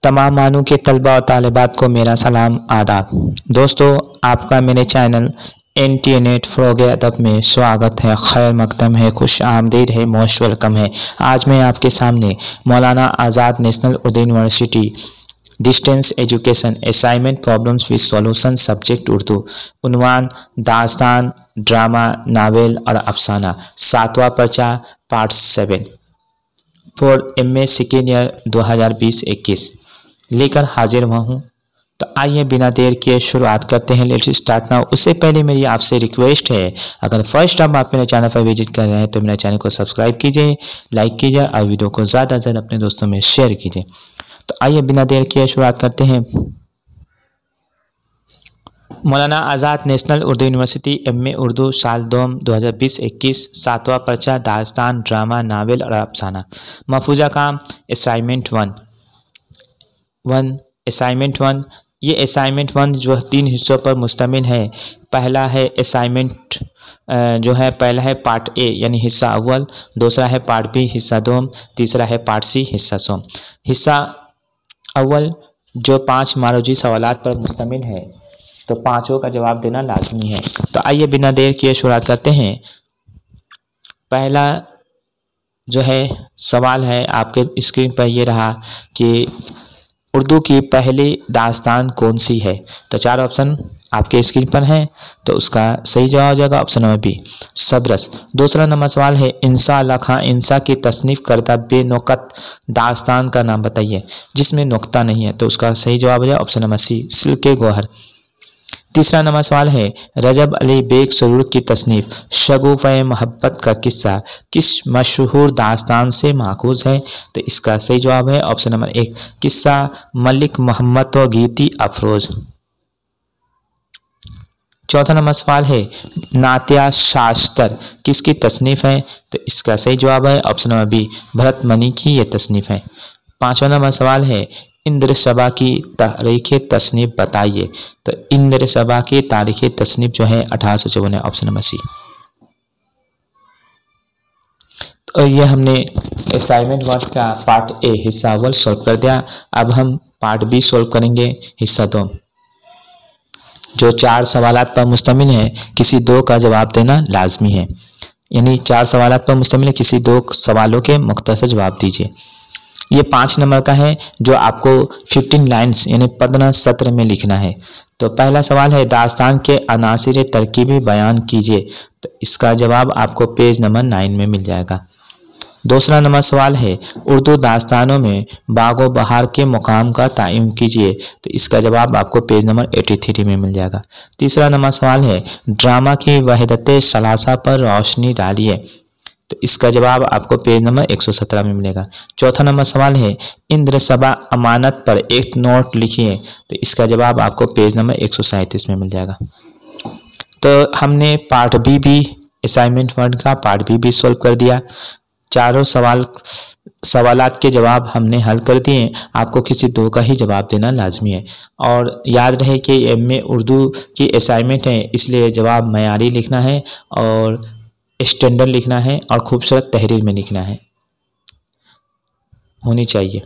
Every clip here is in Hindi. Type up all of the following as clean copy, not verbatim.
तमाम मानू के तलबा और तालिबात को मेरा सलाम आदाब। दोस्तों, आपका मेरे चैनल NT फ़रोग़ अदब में स्वागत है, खैर मकदम है, खुश आमदीद है, मोस्ट वेलकम है। आज मैं आपके सामने Maulana Azad national Urdu university distance education assignment problems with solution subject Urdu, उन्वान दास्तान, ड्रामा, नावल और अफसाना, 7वां पर्चा part 7 for MA second year 2020-21 लेकर हाजिर हुआ हूँ। तो आइए बिना देर किए शुरुआत करते हैं। Let's start now. उससे पहले मेरी आपसे रिक्वेस्ट है, अगर फर्स्ट टाइम आप मेरे चैनल पर विजिट कर रहे हैं तो मेरे चैनल को सब्सक्राइब कीजिए, लाइक कीजिए और वीडियो को ज़्यादा से ज़्यादा अपने दोस्तों में शेयर कीजिए। तो आइए बिना देर किए शुरुआत करते हैं। Maulana Azad national Urdu university MA Urdu साल 2020-21 7वां पर्चा दास्तान, ड्रामा, नावल और अफसाना। महफूजा काम असाइनमेंट 1 ये असाइनमेंट 1 जो 3 हिस्सों पर मुश्तमिल है। पहला है असाइनमेंट पहला है पार्ट A यानी हिस्सा अव्वल, दूसरा है पार्ट B हिस्सा 2, तीसरा है पार्ट C हिस्सा 100। हिस्सा अव्वल जो 5 मारूजी सवालात पर मुश्तमिल है, तो पांचों का जवाब देना लाजमी है। तो आइए बिना देर किए शुरुआत करते हैं। पहला जो है सवाल है आपके स्क्रीन पर ये रहा कि उर्दू की पहली दास्तान कौन सी है। तो 4 ऑप्शन आपके स्क्रीन पर हैं, तो उसका सही जवाब हो जाएगा ऑप्शन नंबर बी, सबरस। दूसरा नंबर सवाल है इंसा अल्लाह खां इंसा की तसनीफ करदा बेनुकत दास्तान का नाम बताइए जिसमें नुक्ता नहीं है, तो उसका सही जवाब हो जाएगा ऑप्शन नंबर सी, सिल्के गोहर। तीसरा नंबर सवाल है रजब अली बेग सरूर की तसनीफ शगुफ़े मोहब्बत का किस्सा किस मशहूर दास्तान से माखूज है, तो इसका सही जवाब है ऑप्शन नंबर 1, किस्सा मलिक मोहम्मद व गीती अफरोज। चौथा नंबर सवाल है नात्या शास्त्र किसकी तसनीफ है, तो इसका सही जवाब है option number B, Bharat Mani की ये तसनीफ है। पांचवा नंबर सवाल है इंद्र सभा की तारीख तसनीफ बताइए, तो इंद्र सभा की तारीख तसनीफ जो है 1854 है, ऑप्शन नंबर सी। तो ये हमने असाइनमेंट 1 का पार्ट A हिस्सा अव्वल सॉल्व कर दिया। अब हम पार्ट B सॉल्व करेंगे हिस्सा 2, जो 4 सवालात पर मुश्तमिल है, किसी 2 का जवाब देना लाजमी है। यानी 4 सवालात पर मुश्तमिल है, किसी 2 सवालों के मुख्तसर जवाब दीजिए। ये 5 नंबर का है जो आपको 15 लाइन्स यानी 15 सत्र में लिखना है। तो पहला सवाल है दास्तान के अनासिर तरकीबी बयान कीजिए, तो इसका जवाब आपको पेज नंबर 9 में मिल जाएगा। दूसरा नंबर सवाल है उर्दू दास्तानों में बागो बहार के मुकाम का तायन कीजिए, तो इसका जवाब आपको पेज नंबर 83 में मिल जाएगा। तीसरा नंबर सवाल है ड्रामा की वहदत सलासा पर रोशनी डालिए, तो इसका जवाब आपको पेज नंबर 117 में मिलेगा। चौथा नंबर सवाल है इंद्र सभा अमानत पर एक नोट लिखिए, तो इसका जवाब आपको पेज नंबर 137 में मिल जाएगा। तो हमने पार्ट B भी असाइनमेंट 1 का पार्ट B भी सॉल्व कर दिया। चारों सवालात के जवाब हमने हल कर दिए। आपको किसी 2 का ही जवाब देना लाजमी है। और याद रहे कि MA उर्दू की असाइनमेंट है, इसलिए जवाब मयारी लिखना है और स्टैंडर्ड लिखना है और खूबसूरत तहरीर में लिखना है होनी चाहिए।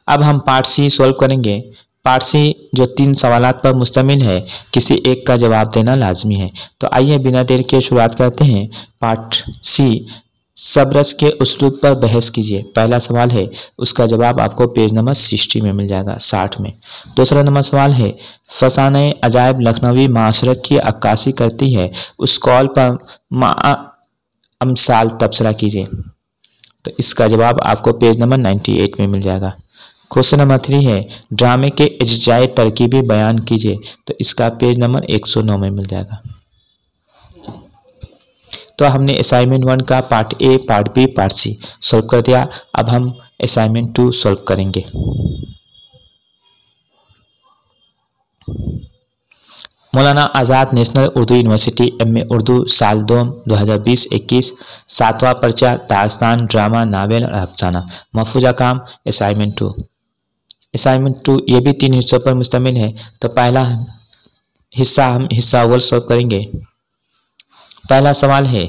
अब हम पार्ट C सॉल्व करेंगे। पार्ट C जो 3 सवालात पर मुश्तमिल है, किसी 1 का जवाब देना लाजमी है। तो आइए बिना देर के शुरुआत करते हैं। पार्ट C सबरस के उसलूब पर बहस कीजिए। पहला सवाल है, उसका जवाब आपको पेज नंबर 60 में मिल जाएगा, 60 में। दूसरा नंबर सवाल है फसाने अजायब लखनवी माशरत की अक्कासी करती है, उस कॉल पर अमसाल तबसरा कीजिए, तो इसका जवाब आपको पेज नंबर 98 में मिल जाएगा। क्वेश्चन नंबर 3 है ड्रामे के इज्जाए तरकीबी बयान कीजिए, तो इसका पेज नंबर 109 में मिल जाएगा। तो हमने असाइनमेंट 1 का part A, part B, part C solve कर दिया। अब हम असाइनमेंट 2 सॉल्व करेंगे। Maulana Azad national Urdu university MA Urdu साल 2020-21 7वां पर्चा दास्तान, ड्रामा, नावल और अफसाना। महफूजा काम असाइनमेंट 2। असाइनमेंट 2 ये भी 3 हिस्सों पर मुश्तमिल है। तो पहला हिस्सा हम हिस्सा अव्वल सॉल्व करेंगे। पहला सवाल है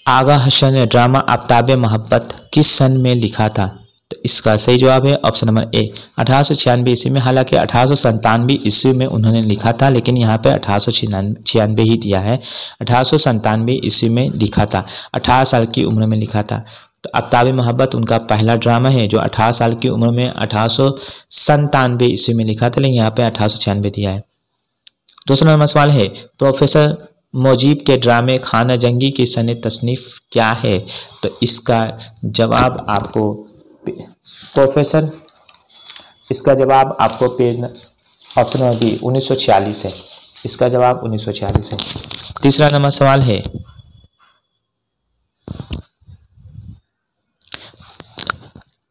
आगा हसन ने ड्रामा आफताबे मोहब्बत किस सन में लिखा था? तो इसका सही जवाब है ऑप्शन नंबर ए 1896 ईस्वी में। हालांकि 1897 ईस्वी में उन्होंने लिखा था, लेकिन यहाँ पे 1896 ही दिया है। 1897 ईस्वी में लिखा था, 18 साल की उम्र में लिखा था। तो आफताबे मोहब्बत उनका पहला ड्रामा है जो 18 साल की उम्र में 1897 ईस्वी में लिखा था, लेकिन यहाँ पे 1896 दिया है। दूसरा नंबर सवाल है, प्रोफेसर मुजीब के ड्रामे खाना जंगी की सने तसनीफ क्या है? तो इसका जवाब आपको प्रोफेसर, इसका जवाब आपको पेज ऑप्शन नंबर बी 1946 है। इसका जवाब 1946 है। तीसरा नंबर सवाल है,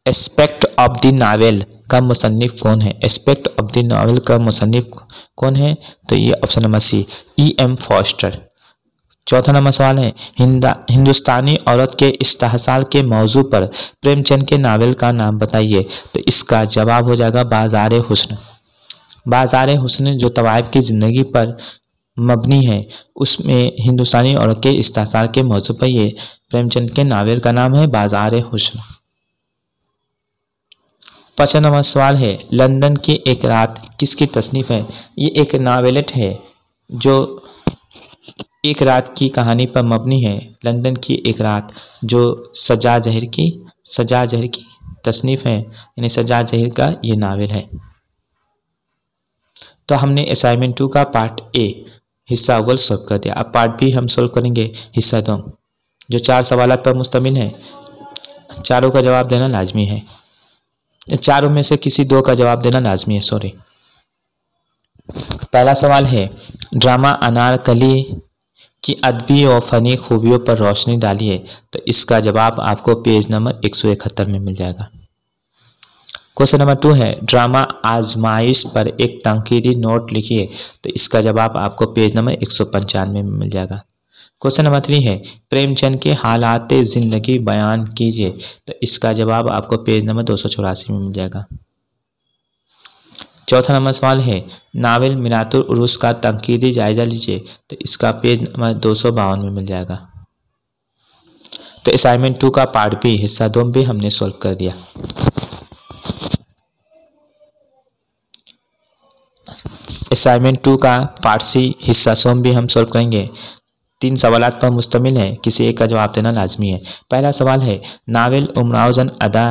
एस्पेक्ट ऑफ द नावल का मुसन्निफ कौन है? एस्पेक्ट ऑफ द नावल का मुसन्निफ कौन है? तो ये option number C E.M. Forster. चौथा नंबर सवाल है, हिंदुस्तानी औरत के इस्तेहसाल के मौजू पर प्रेमचंद के नावल का नाम बताइए। तो इसका जवाब हो जाएगा बाजार हुस्न। बाजार हुस्न जो तवाइफ की ज़िंदगी पर मबनी है, उसमें हिंदुस्तानी औरत के इस्तेहसाल के मौजू पर ये प्रेमचंद के नावल का नाम है बाजार हुस्न। पांचवा नंबर सवाल है, लंदन की एक रात किसकी तसनीफ है? ये एक नावेलेट है जो एक रात की कहानी पर मबनी है। लंदन की एक रात जो सजा जहर की तसनीफ है, यानी सजा जहर का ये नावल है। तो हमने असाइनमेंट 2 का पार्ट ए हिस्सा अव्वल सॉल्व कर दिया। अब पार्ट बी हम सॉल्व करेंगे हिस्सा 2, जो 4 सवालात पर मुश्तमिल है। चारों का जवाब देना लाजमी है, चारों में से किसी 2 का जवाब देना लाजमी है, सॉरी। पहला सवाल है, ड्रामा अनारकली की अदबी और फ़नी खूबियों पर रोशनी डालिए। तो इसका जवाब आपको पेज नंबर 171 में मिल जाएगा। क्वेश्चन नंबर 2 है, ड्रामा आजमाइश पर एक तंकीदी नोट लिखिए। तो इसका जवाब आपको पेज नंबर 195 में मिल जाएगा। क्वेश्चन नंबर 3 है, प्रेमचंद के हालात ज़िंदगी बयान कीजिए। तो इसका जवाब आपको पेज नंबर 284 में मिल जाएगा। चौथा नंबर सवाल है, नावल मिनातुल उरूस का तंकीदी जायजा लीजिए। तो इसका पेज नंबर 252 में मिल जाएगा। तो असाइनमेंट 2 का पार्ट बी हिस्सा 2 भी हमने सॉल्व कर दिया। असाइनमेंट 2 का पार्ट सी हिस्सा 1 भी हम सॉल्व करेंगे। 3 सवालात पर मुश्तमिल है, किसी एक का जवाब देना लाजमी है। पहला सवाल है, नावल उमराव जन अदा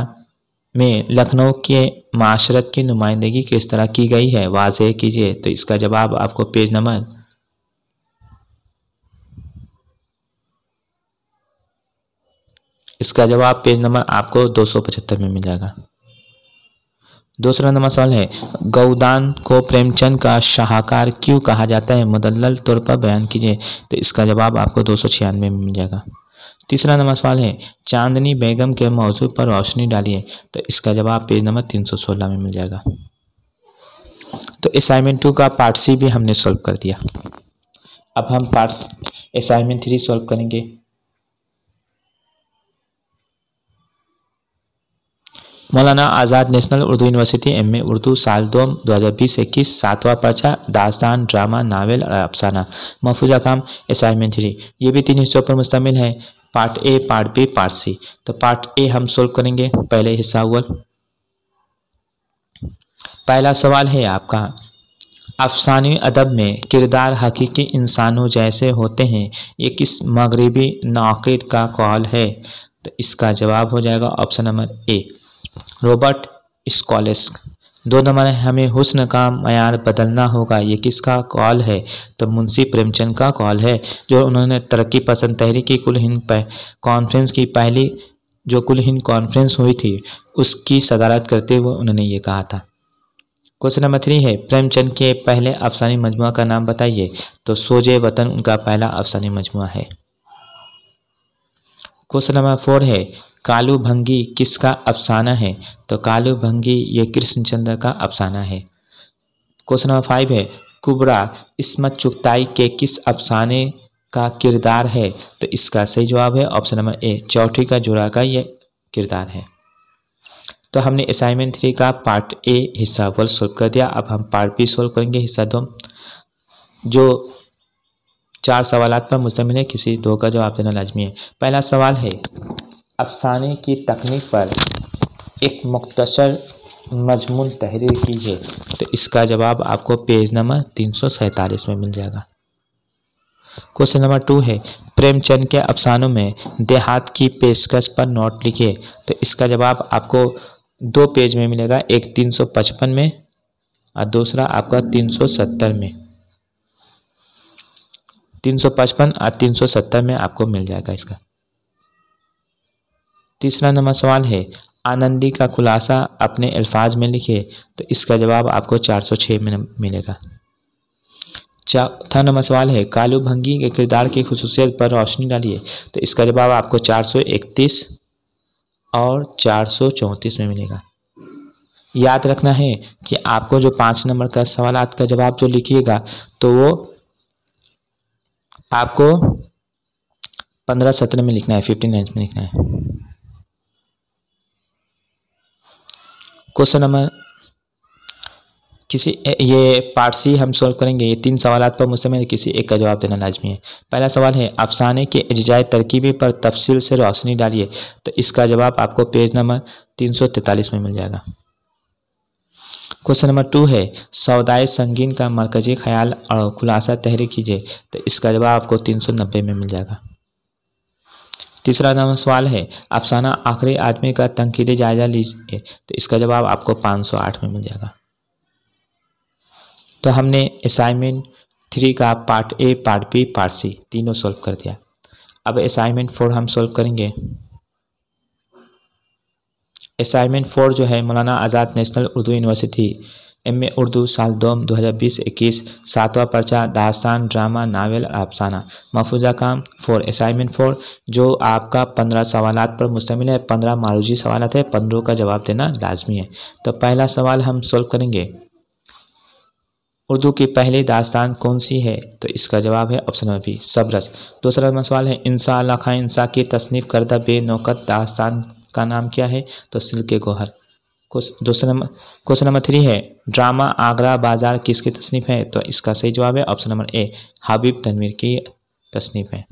में लखनऊ के माशरत की नुमाइंदगी किस तरह की गई है, वाज़ेह कीजिए। तो इसका जवाब आपको पेज नंबर आपको 275 में मिल जाएगा। दूसरा नंबर सवाल है, गौदान को प्रेमचंद का शाहकार क्यों कहा जाता है, मुदल्लल तौर पर बयान कीजिए। तो इसका जवाब आपको 296 में मिल जाएगा। तीसरा नंबर सवाल है, चांदनी बेगम के मौजू पर रोशनी डालिए। तो इसका जवाब पेज नंबर 316 में मिल जाएगा। तो असाइनमेंट 2 का पार्ट सी भी हमने सॉल्व कर दिया। अब हम असाइनमेंट 3 सॉल्व करेंगे। Maulana Azad national Urdu university MA Urdu साल 2020-21 7वां पर्चा दास्तान ड्रामा नावल और अफसाना महफूजा काम असाइनमेंट 3। ये भी 3 हिस्सों पर मुश्तमिल है, part A, part B, part C. तो पार्ट ए हम सोल्व करेंगे। पहले हिस्सा अव्वल, पहला सवाल है आपका, अफसानी अदब में किरदार हकीकी इंसानों जैसे होते हैं, ये किस मगरिबी नाक़िद का कौल है? तो इसका जवाब हो जाएगा option number A Robert Scholes. 2 number है, हमें हुस्न का मयार बदलना होगा, ये किसका कौल है? तो मुंशी प्रेमचंद का कौल है, जो उन्होंने तरक्की पसंद तहरीकी कुल हिंद कॉन्फ्रेंस की पहली जो कुल हिंद कॉन्फ्रेंस हुई थी उसकी सदारत करते हुए उन्होंने ये कहा था। क्वेश्चन नंबर 3 है, प्रेमचंद के पहले अफसानी मजमुआ का नाम बताइए। तो सोजे वतन उनका पहला अफसानी मजमुआ है। क्वेश्चन नंबर 4 है, कालू भंगी किसका अफसाना है? तो कालू भंगी ये कृष्णचंद्र का अफसाना है। क्वेश्चन नंबर 5 है, कुबरा इस्मत चुगताई के किस अफसाने का किरदार है? तो इसका सही जवाब है ऑप्शन नंबर ए चौठी का जोड़ा का ये किरदार है। तो हमने असाइनमेंट 3 का पार्ट ए हिस्सा 1 सोल्व कर दिया। अब हम पार्ट बी सोल्व करेंगे हिस्सा 2, जो 4 सवालात पर मुश्तमिल है, किसी 2 का जवाब देना लाजमी है। पहला सवाल है, अफसाने की तकनीक पर एक मुख्तसर मजमून तहरीर कीजिए। तो इसका जवाब आपको पेज नंबर 347 में मिल जाएगा। क्वेश्चन नंबर 2 है, प्रेमचंद के अफसानों में देहात की पेशकश पर नोट लिखिए। तो इसका जवाब आपको 2 पेज में मिलेगा, एक 355 में और दूसरा आपका 370 में। 355 और 370 में आपको मिल जाएगा इसका। तीसरा नंबर सवाल है, आनंदी का खुलासा अपने अल्फाज में लिखिए। तो इसका जवाब आपको 406 में मिलेगा। चौथा नंबर सवाल है, कालू भंगी के किरदार की खुसूसियत पर रोशनी डालिए। तो इसका जवाब आपको 431 और 434 में मिलेगा। याद रखना है कि आपको जो 5 नंबर का सवालात का जवाब जो लिखिएगा तो वो आपको 15-17 में लिखना है, 59 में लिखना है। क्वेश्चन नंबर ये पार्ट सी हम सॉल्व करेंगे। ये 3 सवालात पर मुश्तमिल है, किसी एक का जवाब देना लाजमी है। पहला सवाल है, अफसाने के अज्जाए तरकीबी पर तफसील से रोशनी डालिए। तो इसका जवाब आपको पेज नंबर 343 में मिल जाएगा। क्वेश्चन नंबर 2 है, सौदाए संगीन का मरकजी ख्याल और खुलासा तहरीर कीजिए। तो इसका जवाब आपको 390 में मिल जाएगा। तीसरा नंबर सवाल है, अफसाना आखिरी आदमी का तनकीदी जायजा लीजिए। तो इसका जवाब आपको 508 में मिल जाएगा। तो हमने असाइनमेंट 3 का part A, part B, part C तीनों सॉल्व कर दिया। अब असाइनमेंट 4 हम सॉल्व करेंगे। असाइनमेंट 4 जो है, Maulana Azad national Urdu university MA. Urdu साल 2020-21 7वां पर्चा दास्तान, ड्रामा, नावल, अफसाना महफूजा काम 4 असाइनमेंट 4 जो आपका 15 सवालात पर मुश्तमिल है। 15 मारूजी सवालात है, 15 का जवाब देना लाजमी है। तो पहला सवाल हम सॉल्व करेंगे, उर्दू की पहली दास्तान कौन सी है? तो इसका जवाब है ऑप्शन नंबर बी, सबरस। दूसरा नंबर सवाल है, इंसा अल्लाह खां इंसा की तसनीफ़ करदा बेनौकत दास्तान का नाम क्या है? तो सिल्के गोहर। क्वेश्चन नंबर 3 है, ड्रामा आगरा बाजार किसकी तसनीफ़ है? तो इसका सही जवाब है ऑप्शन नंबर ए, हबीब तनवीर की तसनीफ़ है।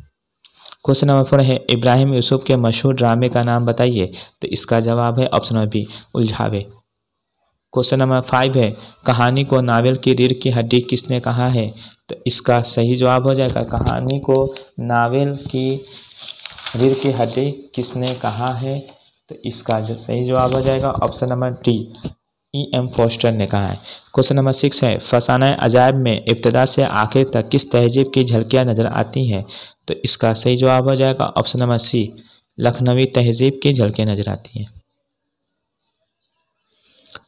क्वेश्चन नंबर 4 है, इब्राहिम यूसुफ के मशहूर ड्रामे का नाम बताइए। तो इसका जवाब है ऑप्शन नंबर बी, उलझावे। क्वेश्चन नंबर 5 है, कहानी को नावल की रीढ़ की हड्डी किसने कहा है? तो इसका सही जवाब हो जाएगा, कहानी को नावल की रीढ़ की हड्डी किसने कहा है? तो इसका जो सही जवाब हो जाएगा option number D, E.M. Poster ने कहा है। क्वेश्चन नंबर 6 है, फसाना अजायब में इब्तदा से आखिर तक किस तहजीब की झलकियाँ नजर आती हैं? तो इसका सही जवाब हो जाएगा ऑप्शन नंबर सी, लखनवी तहजीब की झलकियाँ नजर आती हैं।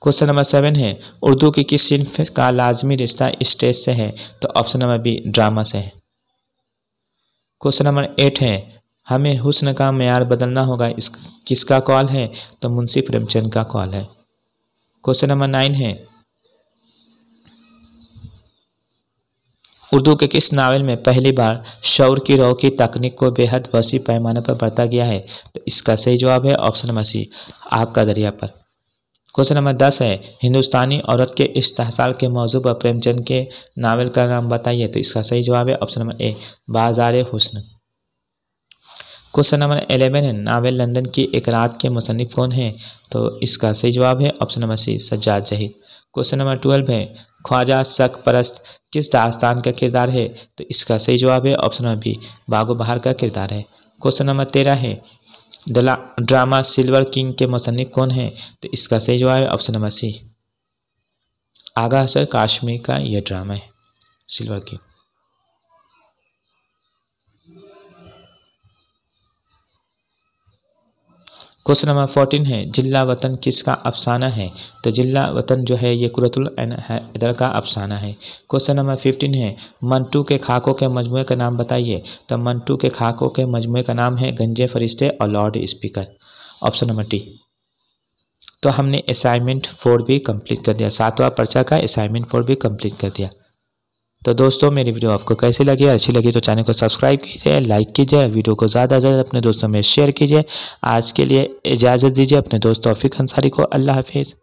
क्वेश्चन नंबर 7 है, उर्दू की किस सिन्फ का लाजमी रिश्ता स्टेज से है? तो ऑप्शन नंबर बी, ड्रामा से है। क्वेश्चन नंबर 8 है, हमें हुस्न का मेयार बदलना होगा, इस किसका कॉल है? तो मुंशी प्रेमचंद का कॉल है। क्वेश्चन नंबर 9 है, उर्दू के किस नावल में पहली बार शौर की रौ की तकनीक को बेहद वसी पैमाने पर बरता गया है? तो इसका सही जवाब है ऑप्शन नंबर सी, आग का दरिया पर। क्वेश्चन नंबर 10 है, हिंदुस्तानी औरत के इस्तेहसाल के मौजू पर प्रेमचंद के नावल का नाम बताइए। तो इसका सही जवाब है ऑप्शन नंबर ए, बाज़ार हुस्न। क्वेश्चन नंबर 11 है, नावल लंदन की एक रात के मुसन्निफ कौन है? तो इसका सही जवाब है option number C, Sajjad Zahid. Question number 12 है, ख्वाजा शक परस्त किस दास्तान का किरदार है? तो इसका सही जवाब है ऑप्शन नंबर बी, बागो बहार का किरदार है। क्वेश्चन नंबर 13 है, ड्रामा सिल्वर किंग के मुसन्निफ कौन है? तो इसका सही जवाब है ऑप्शन नंबर सी, आगा हसन काश्मीर का यह ड्रामा है सिल्वर किंग। क्वेश्चन नंबर 14 है, जिल्ला वतन किसका अफसाना है? तो जिल्ला वतन जो है ये कुरतुल हैदर का अफसाना है। क्वेश्चन नंबर 15 है, मंटू के खाकों के मजमूए का नाम बताइए। तो मंटू के खाकों के मजमूए का नाम है गंजे फरिश्ते और Lord speaker, option number D. तो हमने असाइनमेंट 4 भी कंप्लीट कर दिया, 7वां पर्चा का असाइनमेंट 4 भी कंप्लीट कर दिया। तो दोस्तों मेरी वीडियो आपको कैसी लगी? अच्छी लगी तो चैनल को सब्सक्राइब कीजिए, लाइक कीजिए, वीडियो को ज़्यादा से ज़्यादा अपने दोस्तों में शेयर कीजिए। आज के लिए इजाज़त दीजिए अपने दोस्त तौफीक अंसारी को। अल्लाह हाफिज़।